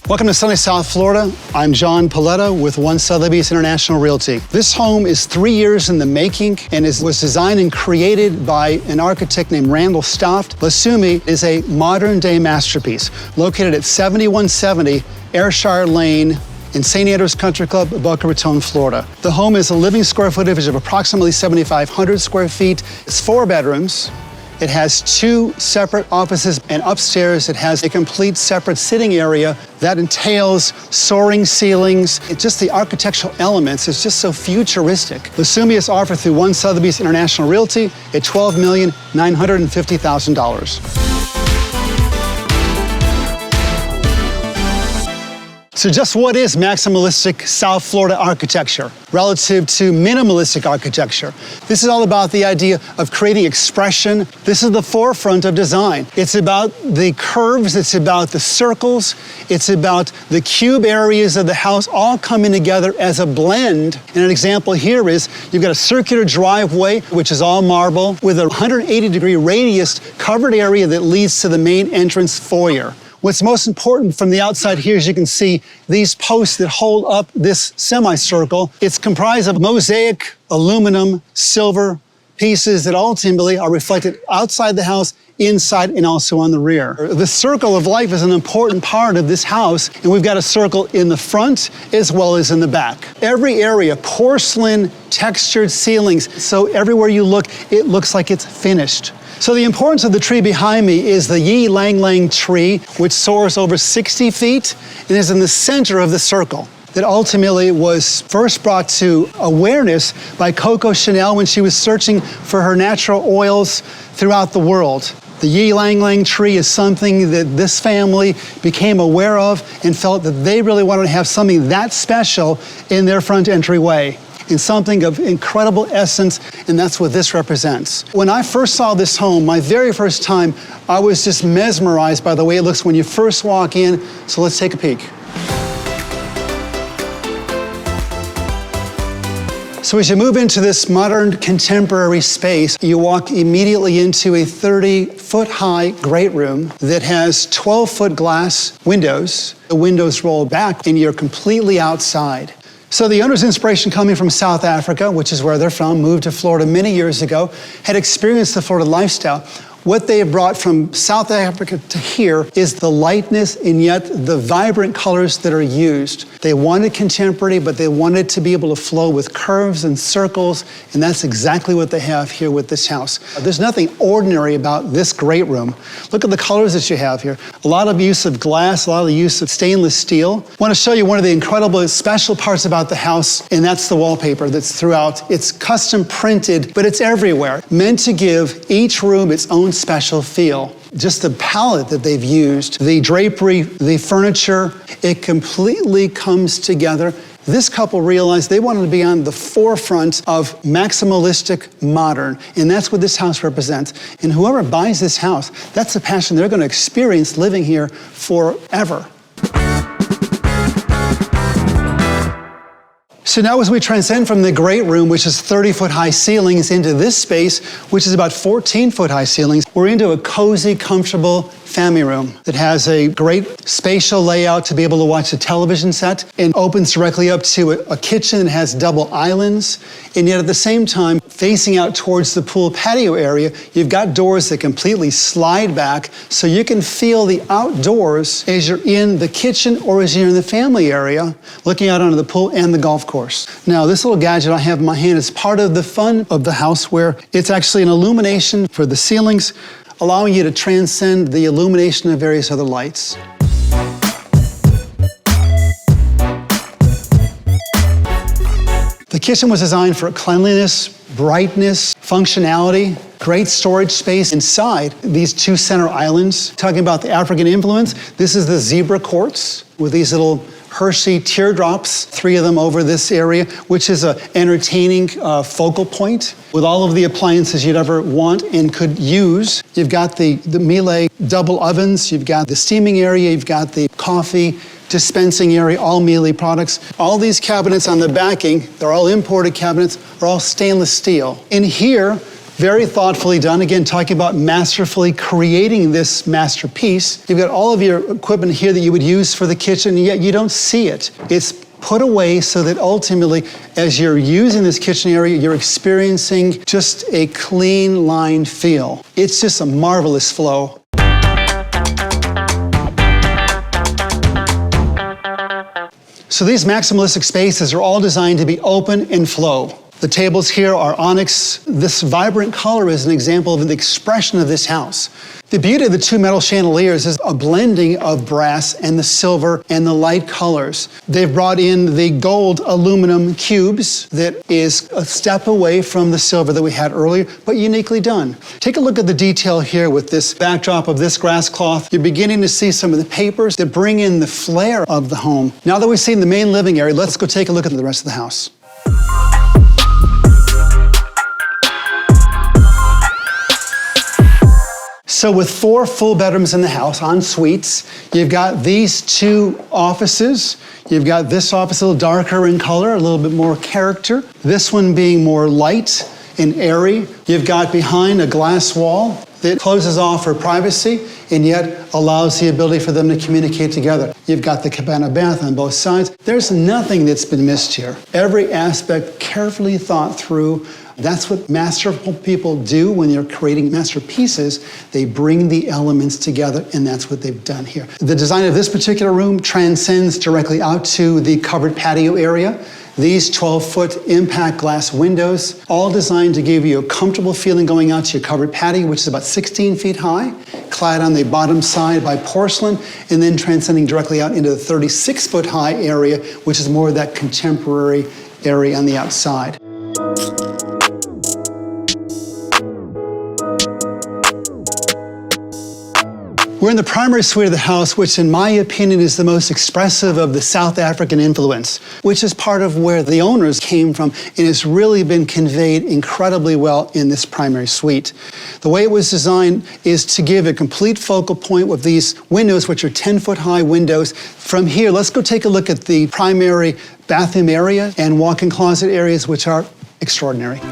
Welcome to sunny South Florida. I'm John Paletta with One Sotheby's International Realty. This home is 3 years in the making and was designed and created by an architect named Randall Stoft. Lasumi is a modern-day masterpiece located at 7170 Ayrshire Lane in St. Andrews Country Club, Boca Raton, Florida. The home is a living square footage of approximately 7,500 square feet. It's 4 bedrooms. It has 2 separate offices, and upstairs it has a complete separate sitting area that entails soaring ceilings. It's just the architectural elements. It's just so futuristic. Lasumi is offered through One Sotheby's International Realty at $12,950,000. So just what is maximalistic South Florida architecture relative to minimalistic architecture? This is all about the idea of creating expression. This is the forefront of design. It's about the curves, it's about the circles, it's about the cube areas of the house all coming together as a blend. And an example here is you've got a circular driveway, which is all marble, with a 180-degree radius covered area that leads to the main entrance foyer. What's most important from the outside here is you can see these posts that hold up this semicircle. It's comprised of mosaic, aluminum, silver pieces that ultimately are reflected outside the house, inside, and also on the rear. The circle of life is an important part of this house, and we've got a circle in the front as well as in the back. Every area, porcelain, textured ceilings, so everywhere you look, it looks like it's finished. So the importance of the tree behind me is the Yi Lang Lang tree, which soars over 60 feet and is in the center of the circle. That ultimately was first brought to awareness by Coco Chanel when she was searching for her natural oils throughout the world. The Yi Lang Lang tree is something that this family became aware of and felt that they really wanted to have something that special in their front entryway. And something of incredible essence, and that's what this represents. When I first saw this home, my very first time, I was just mesmerized by the way it looks when you first walk in, so let's take a peek. So as you move into this modern contemporary space, you walk immediately into a 30-foot high great room that has 12-foot glass windows. The windows roll back and you're completely outside. So the owner's inspiration coming from South Africa, which is where they're from, moved to Florida many years ago, had experienced the Florida lifestyle. What they have brought from South Africa to here is the lightness and yet the vibrant colors that are used. They wanted contemporary, but they wanted to be able to flow with curves and circles, and that's exactly what they have here with this house. There's nothing ordinary about this great room. Look at the colors that you have here. A lot of use of glass, a lot of use of stainless steel. I want to show you one of the incredible special parts about the house, and that's the wallpaper that's throughout. It's custom printed, but it's everywhere, meant to give each room its own special feel. Just the palette that they've used, the drapery, the furniture, it completely comes together. This couple realized they wanted to be on the forefront of maximalistic modern, and that's what this house represents. And whoever buys this house, that's the passion they're going to experience living here forever. So now as we transcend from the great room, which is 30-foot high ceilings, into this space, which is about 14-foot high ceilings, we're into a cozy, comfortable family room that has a great spatial layout to be able to watch a television set and opens directly up to a kitchen that has double islands. And yet at the same time, facing out towards the pool patio area, you've got doors that completely slide back so you can feel the outdoors as you're in the kitchen or as you're in the family area, looking out onto the pool and the golf course. Now, this little gadget I have in my hand is part of the fun of the house, where it's actually an illumination for the ceilings, allowing you to transcend the illumination of various other lights. The kitchen was designed for cleanliness, brightness, functionality, great storage space inside these 2 center islands. Talking about the African influence, this is the zebra quartz with these little Hershey teardrops, 3 of them over this area, which is an entertaining focal point with all of the appliances you'd ever want and could use. You've got the Miele double ovens, you've got the steaming area, you've got the coffee dispensing area, all Miele products. All these cabinets on the backing, they're all imported cabinets, are all stainless steel. In here, Very thoughtfully done. Again, talking about masterfully creating this masterpiece. You've got all of your equipment here that you would use for the kitchen, and yet you don't see it. It's put away so that ultimately, as you're using this kitchen area, you're experiencing just a clean line feel. It's just a marvelous flow. So these maximalistic spaces are all designed to be open and flow. The tables here are onyx. This vibrant color is an example of the expression of this house. The beauty of the two metal chandeliers is a blending of brass and the silver and the light colors. They've brought in the gold aluminum cubes that is a step away from the silver that we had earlier, but uniquely done. Take a look at the detail here with this backdrop of this grass cloth. You're beginning to see some of the papers that bring in the flair of the home. Now that we've seen the main living area, let's go take a look at the rest of the house. So with 4 full bedrooms in the house, en suites, you've got these 2 offices. You've got this office a little darker in color, a little bit more character. This one being more light and airy. You've got behind a glass wall that closes off for privacy and yet allows the ability for them to communicate together. You've got the cabana bath on both sides. There's nothing that's been missed here. Every aspect carefully thought through. That's what masterful people do when they're creating masterpieces. They bring the elements together, and that's what they've done here. The design of this particular room transcends directly out to the covered patio area. These 12-foot impact glass windows, all designed to give you a comfortable feeling going out to your covered patio, which is about 16 feet high, clad on the bottom side by porcelain, and then transcending directly out into the 36-foot high area, which is more of that contemporary area on the outside. We're in the primary suite of the house, which in my opinion is the most expressive of the South African influence, which is part of where the owners came from and has really been conveyed incredibly well in this primary suite. The way it was designed is to give a complete focal point with these windows, which are 10-foot high windows. From here, let's go take a look at the primary bathroom area and walk-in closet areas, which are extraordinary.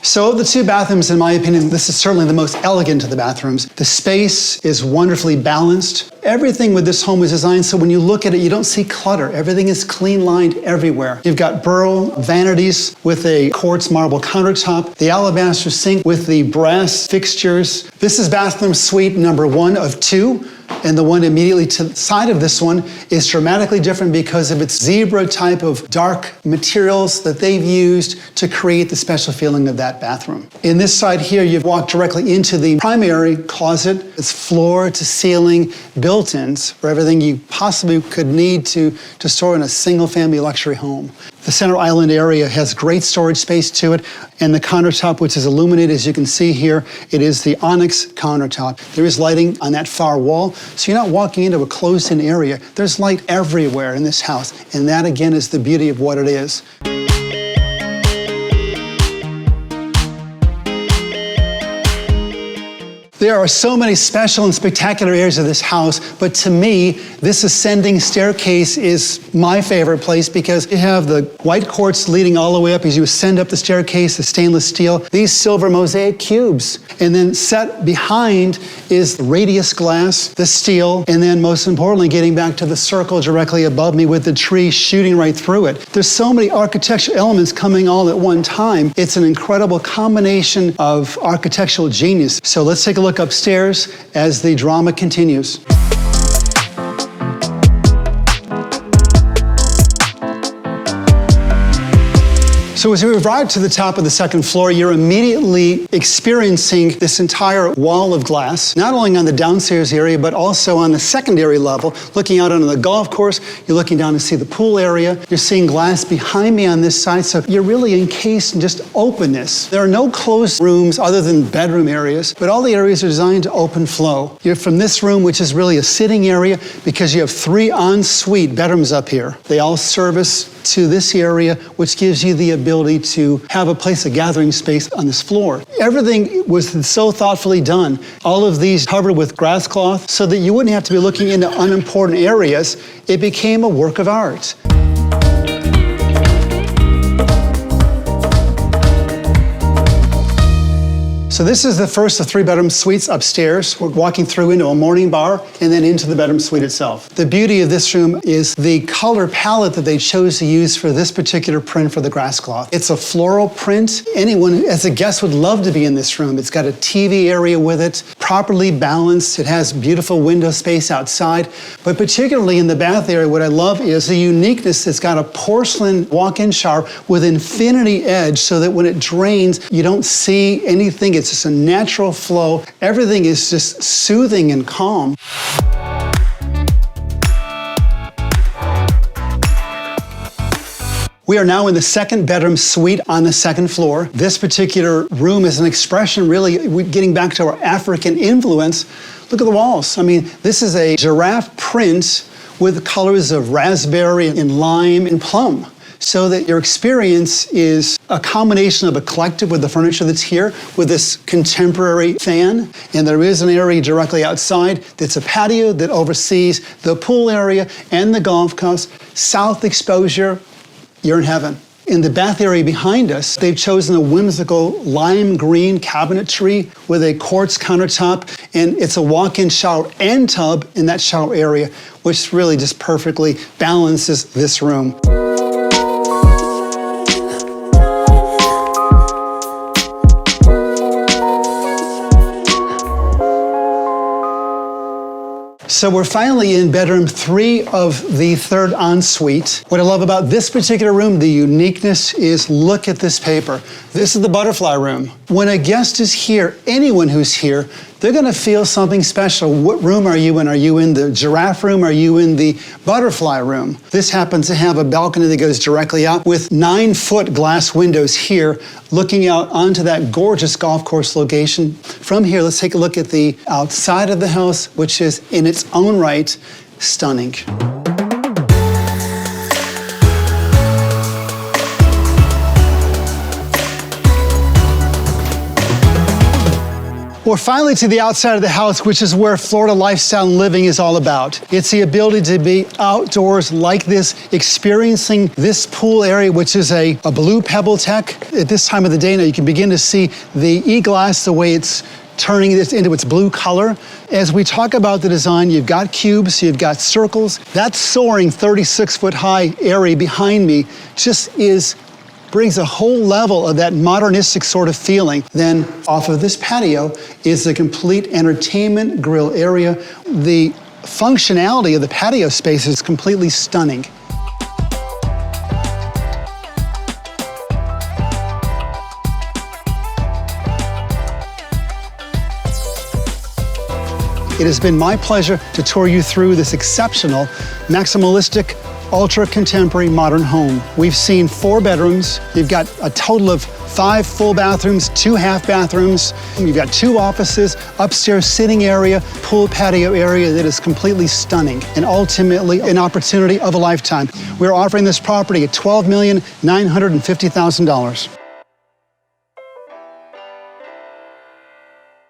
So of the 2 bathrooms, in my opinion, this is certainly the most elegant of the bathrooms. The space is wonderfully balanced. Everything with this home is designed so when you look at it, you don't see clutter. Everything is clean lined everywhere. You've got burl vanities with a quartz marble countertop, the alabaster sink with the brass fixtures. This is bathroom suite number 1 of 2. And the one immediately to the side of this one is dramatically different because of its zebra type of dark materials that they've used to create the special feeling of that bathroom. In this side here, you've walked directly into the primary closet. It's floor to ceiling built-ins for everything you possibly could need to store in a single-family luxury home. The center island area has great storage space to it, and the countertop, which is illuminated, as you can see here, it is the onyx countertop. There is lighting on that far wall, so you're not walking into a closed-in area. There's light everywhere in this house, and that, again, is the beauty of what it is. There are so many special and spectacular areas of this house, but to me, this ascending staircase is my favorite place because you have the white quartz leading all the way up as you ascend up the staircase, the stainless steel, these silver mosaic cubes. And then set behind is the radius glass, the steel, and then most importantly, getting back to the circle directly above me with the tree shooting right through it. There's so many architectural elements coming all at one time. It's an incredible combination of architectural genius. So let's take a look upstairs as the drama continues. So as we arrive to the top of the second floor, you're immediately experiencing this entire wall of glass, not only on the downstairs area, but also on the secondary level. Looking out onto the golf course, you're looking down to see the pool area. You're seeing glass behind me on this side, so you're really encased in just openness. There are no closed rooms other than bedroom areas, but all the areas are designed to open flow. You're from this room, which is really a sitting area, because you have 3 en suite bedrooms up here. They all service to this area, which gives you the ability ability to have a place of gathering space on this floor. Everything was so thoughtfully done. All of these covered with grass cloth so that you wouldn't have to be looking into unimportant areas. It became a work of art. So this is the first of 3-bedroom suites upstairs. We're walking through into a morning bar and then into the bedroom suite itself. The beauty of this room is the color palette that they chose to use for this particular print for the grass cloth. It's a floral print. Anyone as a guest would love to be in this room. It's got a TV area with it, properly balanced. It has beautiful window space outside. But particularly in the bath area, what I love is the uniqueness. It's got a porcelain walk-in shower with infinity edge so that when it drains, you don't see anything. It's just a natural flow. Everything is just soothing and calm. We are now in the 2nd-bedroom suite on the 2nd floor. This particular room is an expression, really, getting back to our African influence. Look at the walls. I mean, this is a giraffe print with colors of raspberry and lime and plum, so that your experience is a combination of eclectic with the furniture that's here, with this contemporary fan, and there is an area directly outside that's a patio that oversees the pool area and the golf course. South exposure, you're in heaven. In the bath area behind us, they've chosen a whimsical lime green cabinetry with a quartz countertop, and it's a walk-in shower and tub in that shower area, which really just perfectly balances this room. So we're finally in bedroom 3 of the 3rd ensuite. What I love about this particular room, the uniqueness, is look at this paper. This is the butterfly room. When a guest is here, anyone who's here, they're gonna feel something special. What room are you in? Are you in the giraffe room? Are you in the butterfly room? This happens to have a balcony that goes directly out with 9-foot glass windows here, looking out onto that gorgeous golf course location. From here, let's take a look at the outside of the house, which is in its own right stunning. We're finally to the outside of the house, which is where Florida lifestyle and living is all about. It's the ability to be outdoors like this, experiencing this pool area, which is a blue pebble tech. At this time of the day now, you can begin to see the e-glass, the way it's turning this into its blue color. As we talk about the design, you've got cubes, you've got circles. That soaring 36-foot high area behind me just brings a whole level of that modernistic sort of feeling. Then off of this patio is the complete entertainment grill area. The functionality of the patio space is completely stunning. It has been my pleasure to tour you through this exceptional, maximalistic, ultra-contemporary modern home. We've seen 4 bedrooms. You've got a total of 5 full bathrooms, 2 half bathrooms. You've got 2 offices, upstairs sitting area, pool patio area that is completely stunning, and ultimately an opportunity of a lifetime. We're offering this property at $12,950,000.